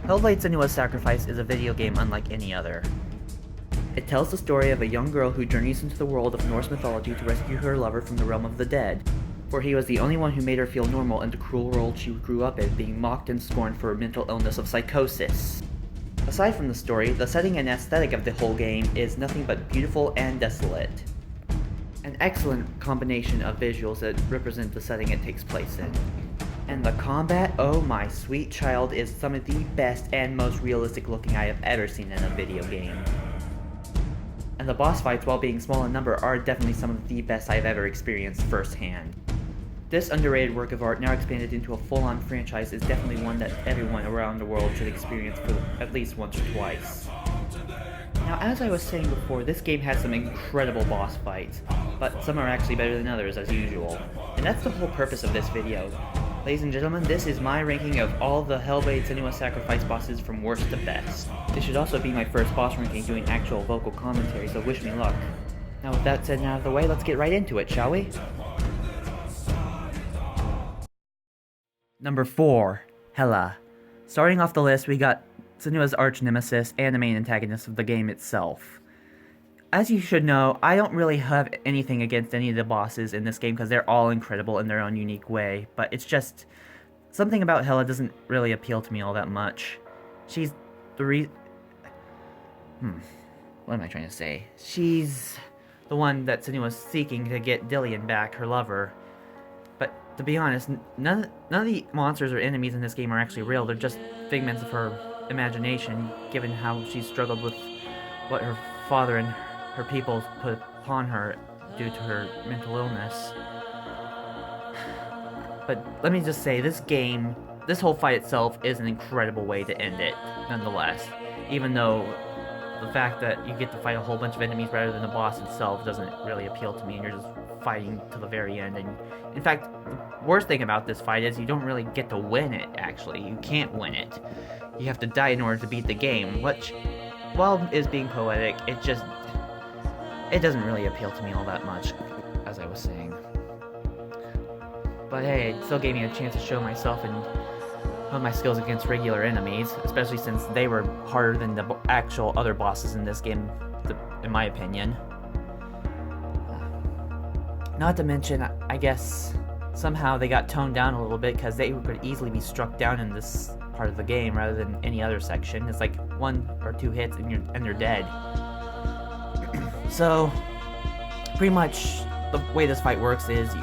Hellblade Senua's Sacrifice is a video game unlike any other. It tells the story of a young girl who journeys into the world of Norse mythology to rescue her lover from the realm of the dead, for he was the only one who made her feel normal in the cruel world she grew up in, being mocked and scorned for her mental illness of psychosis. Aside from the story, the setting and aesthetic of the whole game is nothing but beautiful and desolate. An excellent combination of visuals that represent the setting it takes place in. And the combat, oh my sweet child, is some of the best and most realistic looking I have ever seen in a video game. And the boss fights, while being small in number, are definitely some of the best I've ever experienced firsthand. This underrated work of art, now expanded into a full-on franchise, is definitely one that everyone around the world should experience for at least once or twice. Now, as I was saying before, this game has some incredible boss fights, but some are actually better than others as usual. And that's the whole purpose of this video. Ladies and gentlemen, this is my ranking of all the Hellblade Senua Sacrifice bosses from worst to best. This should also be my first boss ranking doing actual vocal commentary, so wish me luck. Now with that said and out of the way, let's get right into it, shall we? Number 4. Hela. Starting off the list, we got Senua's arch-nemesis and the main antagonist of the game itself. As you should know, I don't really have anything against any of the bosses in this game because they're all incredible in their own unique way, but it's just something about Hela doesn't really appeal to me all that much. She's the what am I trying to say? She's the one that Senua's seeking to get Dillion back, her lover. But to be honest, none of the monsters or enemies in this game are actually real. They're just figments of her imagination, given how she's struggled with what her father and her people put upon her due to her mental illness. But let me just say, this whole fight itself is an incredible way to end it, nonetheless. Even though the fact that you get to fight a whole bunch of enemies rather than the boss itself doesn't really appeal to me, and you're just fighting to the very end. And in fact, the worst thing about this fight is you don't really get to win it, actually. You can't win it. You have to die in order to beat the game, which, while is being poetic, it doesn't really appeal to me all that much, as I was saying. But hey, it still gave me a chance to show myself and hone my skills against regular enemies, especially since they were harder than the actual other bosses in this game, in my opinion. Not to mention, I guess, somehow they got toned down a little bit because they could easily be struck down in this part of the game rather than any other section. It's like 1 or 2 hits and they're dead. So, pretty much the way this fight works is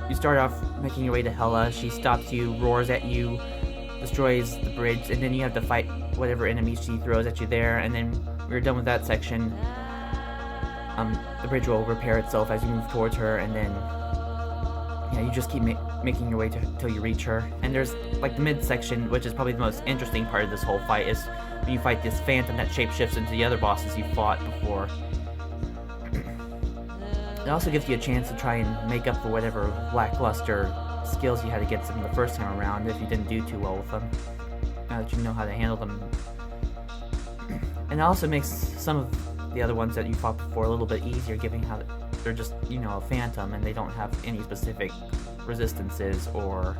you start off making your way to Hela. She stops you, roars at you, destroys the bridge, and then you have to fight whatever enemies she throws at you there. And then when you're done with that section, the bridge will repair itself as you move towards her, and then you just keep making your way till you reach her. And there's like the mid section, which is probably the most interesting part of this whole fight, is when you fight this phantom that shapeshifts into the other bosses you fought before. It also gives you a chance to try and make up for whatever lackluster skills you had against them the first time around if you didn't do too well with them, now that you know how to handle them. And it also makes some of the other ones that you fought before a little bit easier, given how they're just, a phantom and they don't have any specific resistances or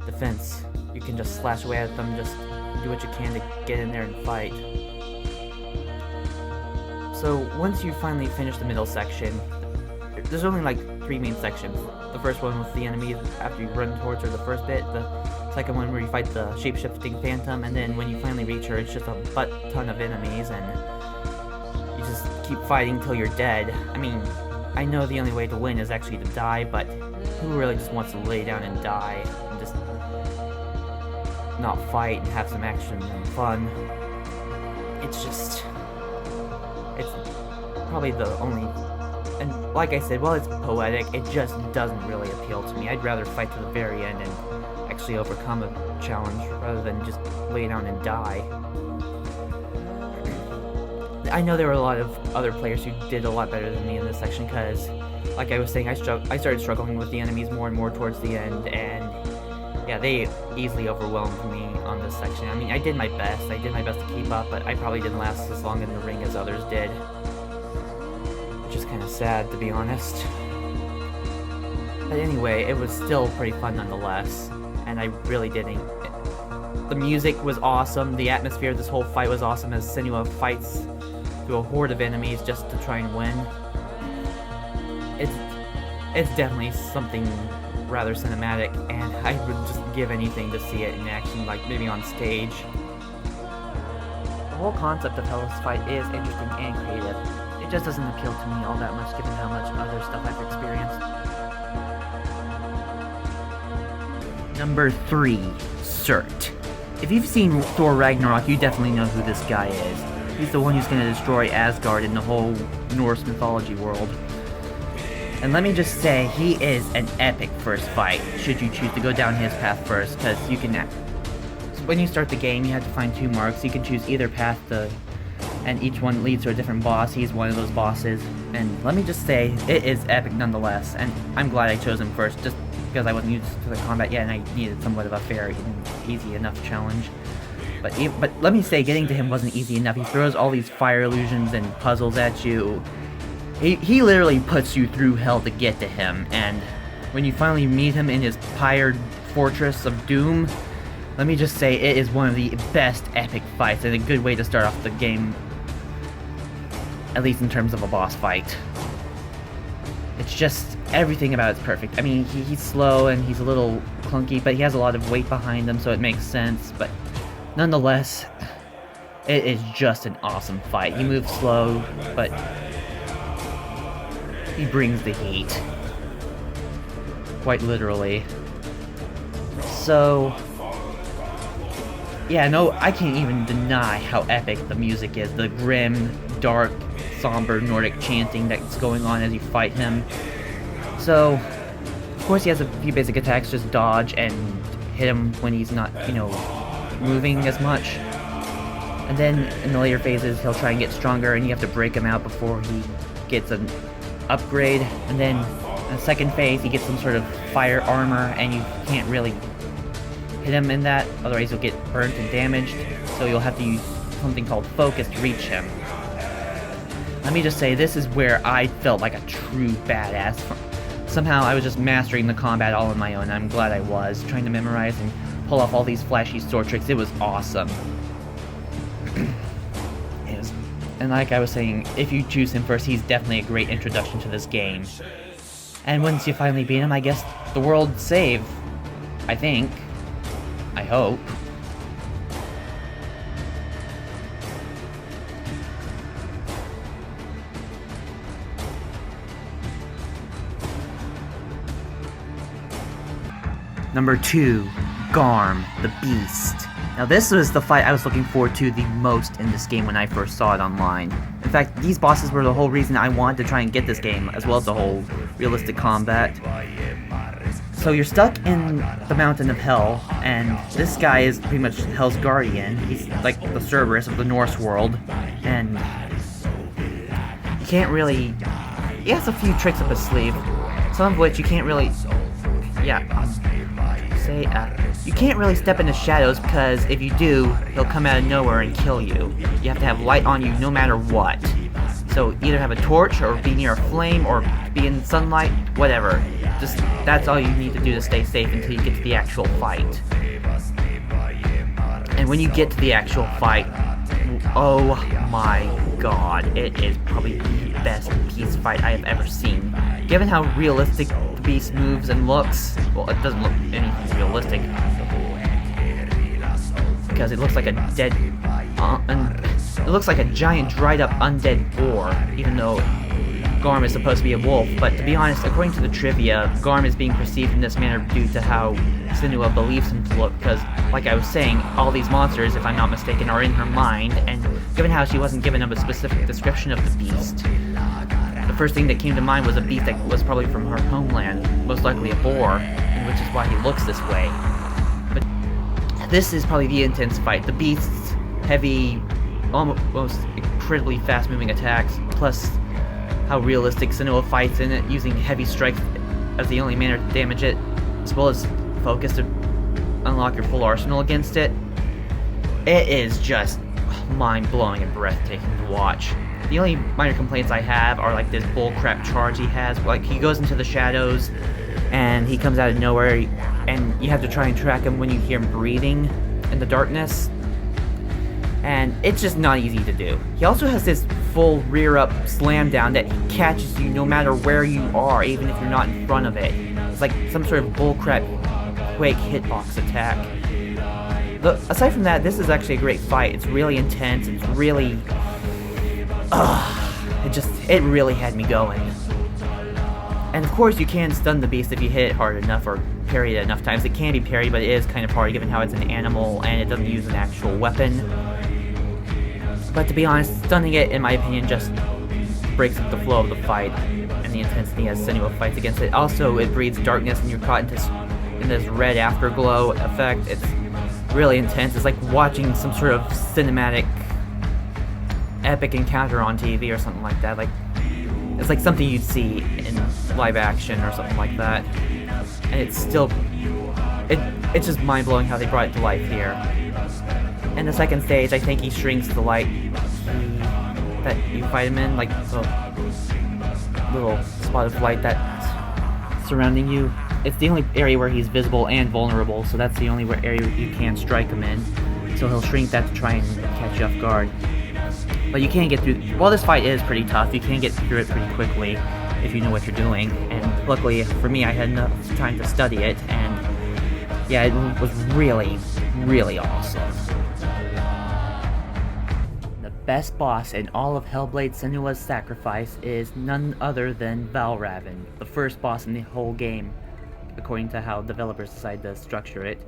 defense. You can just slash away at them, just do what you can to get in there and fight. So once you finally finish the middle section, there's only like 3 main sections. The first one with the enemies after you run towards her the first bit, the second one where you fight the shape-shifting phantom, and then when you finally reach her, it's just a butt-ton of enemies, and you just keep fighting till you're dead. I mean, I know the only way to win is actually to die, but who really just wants to lay down and die and just not fight and have some action and fun? It's probably the only, and like I said, while it's poetic, it just doesn't really appeal to me. I'd rather fight to the very end and actually overcome a challenge rather than just lay down and die. I know there were a lot of other players who did a lot better than me in this section because, like I was saying, I started struggling with the enemies more and more towards the end, and yeah, they easily overwhelmed me on this section. I mean, I did my best to keep up, but I probably didn't last as long in the ring as others did. Which is kind of sad, to be honest. But anyway, it was still pretty fun nonetheless, and I really did The music was awesome. The atmosphere of this whole fight was awesome as Senua fights through a horde of enemies just to try and win. It's definitely something rather cinematic, and I would just give anything to see it in action, like maybe on stage. The whole concept of Hell's Fight is interesting and creative. It just doesn't appeal to me all that much given how much other stuff I've experienced. Number 3, Surtr. If you've seen Thor Ragnarok, you definitely know who this guy is. He's the one who's going to destroy Asgard in the whole Norse mythology world. And let me just say, he is an epic first fight, should you choose to go down his path first, because you can... When you start the game, you have to find 2 marks. You can choose either path, and each one leads to a different boss. He's one of those bosses. And let me just say, it is epic nonetheless, and I'm glad I chose him first, just because I wasn't used to the combat yet, and I needed somewhat of a fair and easy enough challenge. But let me say, getting to him wasn't easy enough. He throws all these fire illusions and puzzles at you. He literally puts you through hell to get to him, and when you finally meet him in his pyred fortress of doom, let me just say it is one of the best epic fights and a good way to start off the game, at least in terms of a boss fight. It's just, everything about it's perfect. I mean, he's slow and he's a little clunky, but he has a lot of weight behind him, so it makes sense, but nonetheless, it is just an awesome fight. He moves slow, but he brings the heat. Quite literally. So, yeah, no, I can't even deny how epic the music is. The grim, dark, somber Nordic chanting that's going on as you fight him. So, of course he has a few basic attacks, just dodge and hit him when he's not, moving as much. And then in the later phases, he'll try and get stronger, and you have to break him out before he gets an upgrade. And then in the second phase, he gets some sort of fire armor, and you can't really hit him in that, otherwise he'll get burnt and damaged. So you'll have to use something called focus to reach him. Let me just say, this is where I felt like a true badass. Somehow I was just mastering the combat all on my own. I'm glad I was, trying to memorize and pull off all these flashy sword tricks. It was awesome. And like I was saying, if you choose him first, he's definitely a great introduction to this game. And once you finally beat him, I guess the world's saved. I think. I hope. Number 2, Garm, the Beast. Now this was the fight I was looking forward to the most in this game when I first saw it online. In fact, these bosses were the whole reason I wanted to try and get this game, as well as the whole realistic combat. So you're stuck in the Mountain of Hell, and this guy is pretty much Hell's guardian. He's like the Cerberus of the Norse world, and you can't really... He has a few tricks up his sleeve, some of which you can't really... you can't really step in the shadows, because if you do, he'll come out of nowhere and kill you. You have to have light on you no matter what. So either have a torch, or be near a flame, or be in sunlight, whatever. Just, that's all you need to do to stay safe until you get to the actual fight. And when you get to the actual fight, oh my god, it is probably the best Beast fight I have ever seen. Given how realistic the Beast moves and looks, well, it doesn't look anything realistic, because it looks like a dead, it looks like a giant dried up undead boar, even though Garm is supposed to be a wolf. But to be honest, according to the trivia, Garm is being perceived in this manner due to how Senua believes him to look, because, like I was saying, all these monsters, if I'm not mistaken, are in her mind, and given how she wasn't given a specific description of the beast, the first thing that came to mind was a beast that was probably from her homeland, most likely a boar, and which is why he looks this way. But this is probably the intense fight. The beast's heavy, almost incredibly fast-moving attacks, plus how realistic Senua fights in it, using heavy strikes as the only manner to damage it, as well as focus to unlock your full arsenal against it. It is just mind-blowing and breathtaking to watch. The only minor complaints I have are like this bullcrap charge he has. Like, he goes into the shadows and he comes out of nowhere, and you have to try and track him when you hear him breathing. in the darkness, and it's just not easy to do. He also has this full rear up slam down that catches you no matter where you are, even if you're not in front of it. It's like some sort of bullcrap Quake hitbox attack. Aside from that, this is actually a great fight. It's really intense. It's really... it really had me going. And of course you can stun the beast if you hit it hard enough or parry it enough times. It can be parried, but it is kind of hard given how it's an animal and it doesn't use an actual weapon. But to be honest, stunning it, in my opinion, just breaks up the flow of the fight and the intensity as Senua fights against it. Also, it breeds darkness and you're caught in this red afterglow effect. It's really intense. It's like watching some sort of cinematic epic encounter on TV or something like that. Like, it's like something you'd see in live action or something like that. And it's still... It's just mind-blowing how they brought it to life here. In the second stage, I think he shrinks the light that you fight him in, like the little spot of light that's surrounding you. It's the only area where he's visible and vulnerable, so that's the only area you can strike him in. So he'll shrink that to try and catch you off guard. But you can get through... While this fight is pretty tough, you can get through it pretty quickly if you know what you're doing. And luckily for me, I had enough time to study it, and yeah, it was really, really awesome. The best boss in all of Hellblade: Senua's Sacrifice is none other than Valravn, the first boss in the whole game, according to how developers decide to structure it.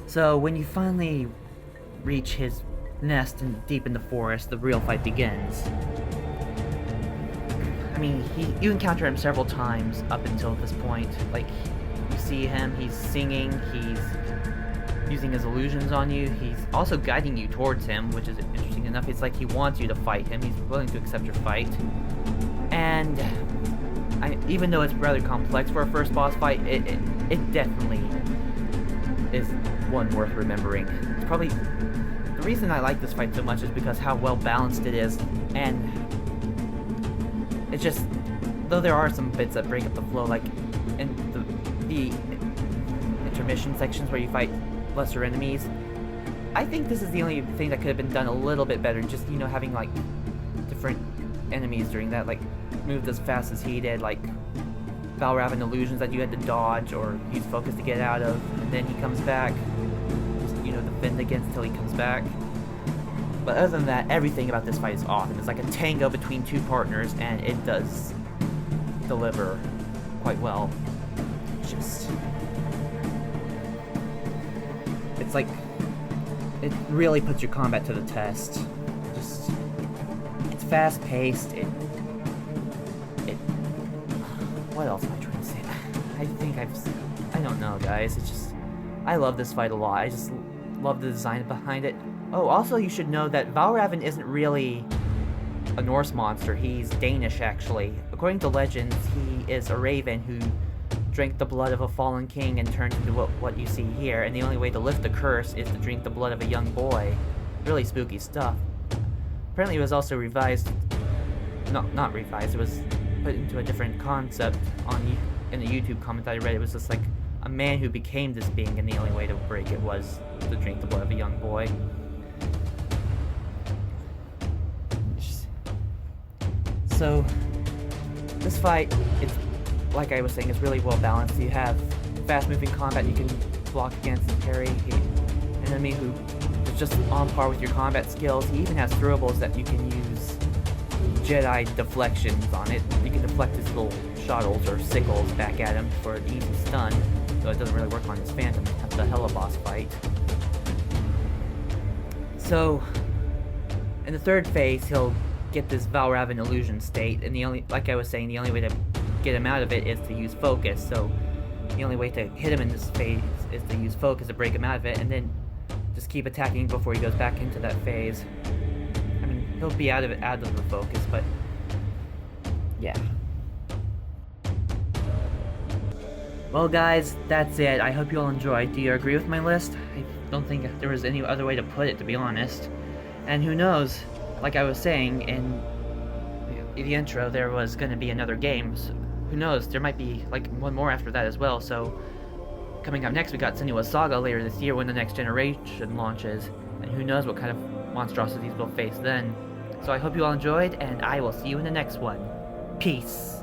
So when you finally reach his nest and deep in the forest, the real fight begins. I mean, you encounter him several times up until this point. Like, you see him, he's singing, he's using his illusions on you, he's also guiding you towards him, which is interesting enough. It's like he wants you to fight him, he's willing to accept your fight. And even though it's rather complex for a first boss fight, it definitely is one worth remembering. It's probably... The reason I like this fight so much is because how well balanced it is, and it's just... Though there are some bits that break up the flow, like in the intermission sections where you fight lesser enemies, I think this is the only thing that could have been done a little bit better, just, you know, having like different enemies during that, like moved as fast as he did, like Valravn illusions that you had to dodge or use focus to get out of, and then he comes back, just, you know, defend against till he comes back. But other than that, everything about this fight is awesome. It's like a tango between two partners, and it does deliver quite well. Just... It's like... It really puts your combat to the test. Just... It's fast-paced, what else am I trying to say? I don't know, guys. It's just... I love this fight a lot. I just love the design behind it. Oh, also you should know that Valravn isn't really a Norse monster. He's Danish, actually. According to legends, he is a raven who drank the blood of a fallen king and turned into what you see here, and the only way to lift the curse is to drink the blood of a young boy. Really spooky stuff. Apparently it was also revised... Not revised, it was put into a different concept in the YouTube comment I read. It was just like a man who became this being, and the only way to break it was to drink the blood of a young boy. So, this fight, it's, like I was saying, is really well balanced. You have fast-moving combat you can block against and parry. An enemy who is just on par with your combat skills. He even has throwables that you can use Jedi deflections on it. You can deflect his little shuttles or sickles back at him for an easy stun, so it doesn't really work on his Phantom at the Hella boss fight. So, in the third phase, he'll get this Valravn illusion state, and the only, like I was saying, the only way to get him out of it is to use focus. So, the only way to hit him in this phase is to use focus to break him out of it, and then just keep attacking before he goes back into that phase. I mean, he'll be out of the focus, but yeah. Well, guys, that's it. I hope you all enjoyed. Do you agree with my list? don't think there was any other way to put it, to be honest. And who knows, like I was saying in the intro, there was going to be another game. So who knows, there might be like one more after that as well. So coming up next, we got Senua Saga later this year when the next generation launches. And who knows what kind of monstrosities we'll face then. So I hope you all enjoyed, and I will see you in the next one. Peace.